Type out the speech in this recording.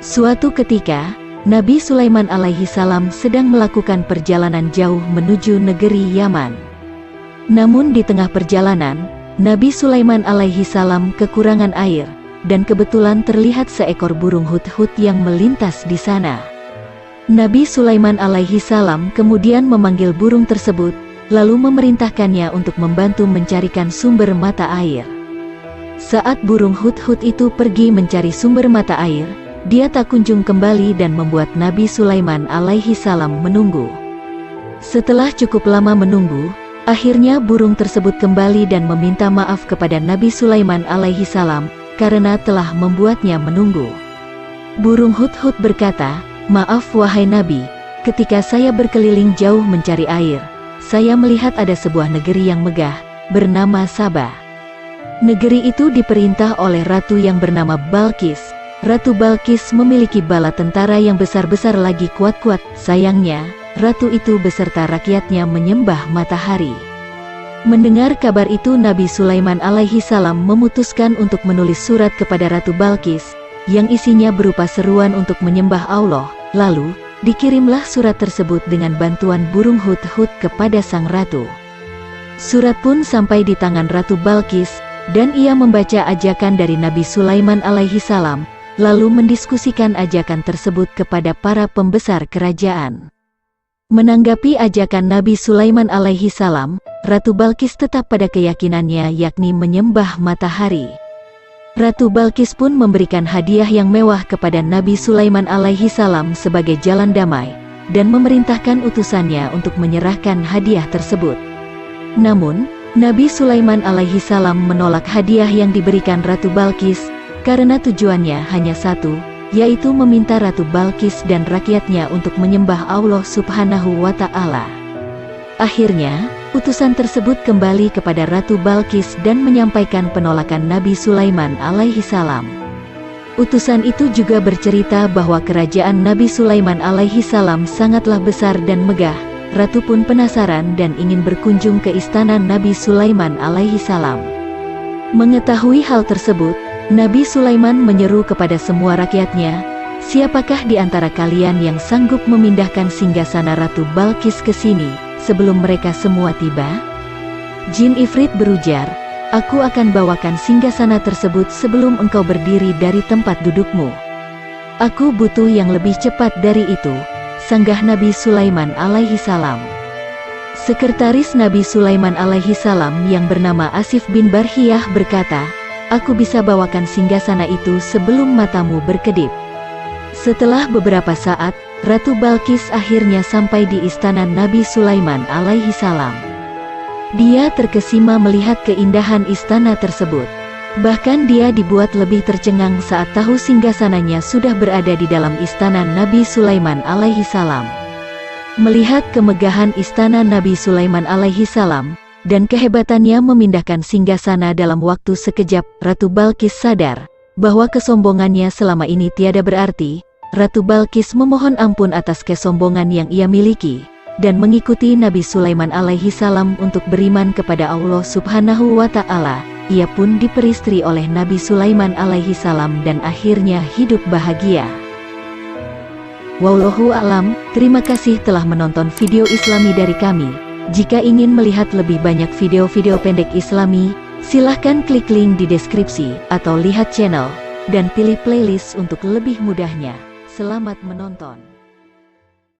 Suatu ketika, Nabi Sulaiman alaihi salam sedang melakukan perjalanan jauh menuju negeri Yaman. Namun di tengah perjalanan, Nabi Sulaiman alaihi salam kekurangan air, dan kebetulan terlihat seekor burung hudhud yang melintas di sana. Nabi Sulaiman alaihi salam kemudian memanggil burung tersebut, lalu memerintahkannya untuk membantu mencarikan sumber mata air. Saat burung hudhud itu pergi mencari sumber mata air, dia tak kunjung kembali dan membuat Nabi Sulaiman alaihi salam menunggu. Setelah cukup lama menunggu, akhirnya burung tersebut kembali dan meminta maaf kepada Nabi Sulaiman alaihi salam karena telah membuatnya menunggu. Burung hudhud berkata, "Maaf wahai Nabi, ketika saya berkeliling jauh mencari air, saya melihat ada sebuah negeri yang megah, bernama Saba. Negeri itu diperintah oleh ratu yang bernama Balqis. Ratu Balqis memiliki bala tentara yang besar-besar lagi kuat-kuat. Sayangnya, ratu itu beserta rakyatnya menyembah matahari." Mendengar kabar itu, Nabi Sulaiman alaihi salam memutuskan untuk menulis surat kepada Ratu Balqis, yang isinya berupa seruan untuk menyembah Allah. Lalu, dikirimlah surat tersebut dengan bantuan burung hudhud kepada sang ratu. Surat pun sampai di tangan Ratu Balqis, dan ia membaca ajakan dari Nabi Sulaiman alaihi salam, lalu mendiskusikan ajakan tersebut kepada para pembesar kerajaan. Menanggapi ajakan Nabi Sulaiman alaihi salam, Ratu Balqis tetap pada keyakinannya, yakni menyembah matahari. Ratu Balqis pun memberikan hadiah yang mewah kepada Nabi Sulaiman alaihi salam sebagai jalan damai, dan memerintahkan utusannya untuk menyerahkan hadiah tersebut. Namun, Nabi Sulaiman alaihi salam menolak hadiah yang diberikan Ratu Balqis, karena tujuannya hanya satu, yaitu meminta Ratu Balqis dan rakyatnya untuk menyembah Allah Subhanahu wa Ta'ala. Akhirnya, utusan tersebut kembali kepada Ratu Balqis dan menyampaikan penolakan Nabi Sulaiman alaihi salam. Utusan itu juga bercerita bahwa kerajaan Nabi Sulaiman alaihi salam sangatlah besar dan megah. Ratu pun penasaran dan ingin berkunjung ke istana Nabi Sulaiman alaihi salam. Mengetahui hal tersebut, Nabi Sulaiman menyeru kepada semua rakyatnya, "Siapakah di antara kalian yang sanggup memindahkan singgasana Ratu Balqis ke sini, sebelum mereka semua tiba?" Jin Ifrit berujar, "Aku akan bawakan singgasana tersebut sebelum engkau berdiri dari tempat dudukmu." "Aku butuh yang lebih cepat dari itu," sanggah Nabi Sulaiman alaihi salam. Sekretaris Nabi Sulaiman alaihi salam yang bernama Asif bin Barhiyah berkata, "Aku bisa bawakan singgasana itu sebelum matamu berkedip." Setelah beberapa saat, Ratu Balqis akhirnya sampai di istana Nabi Sulaiman alaihi salam. Dia terkesima melihat keindahan istana tersebut. Bahkan dia dibuat lebih tercengang saat tahu singgasananya sudah berada di dalam istana Nabi Sulaiman alaihi salam. Melihat kemegahan istana Nabi Sulaiman alaihi salam, dan kehebatannya memindahkan singgasana dalam waktu sekejap, Ratu Balqis sadar bahwa kesombongannya selama ini tiada berarti. Ratu Balqis memohon ampun atas kesombongan yang ia miliki, dan mengikuti Nabi Sulaiman alaihi salam untuk beriman kepada Allah Subhanahu wa Ta'ala. Ia pun diperistri oleh Nabi Sulaiman alaihi salam dan akhirnya hidup bahagia. Wallahu a'lam. Terima kasih telah menonton video Islami dari kami. Jika ingin melihat lebih banyak video-video pendek Islami, silahkan klik link di deskripsi, atau lihat channel, dan pilih playlist untuk lebih mudahnya. Selamat menonton.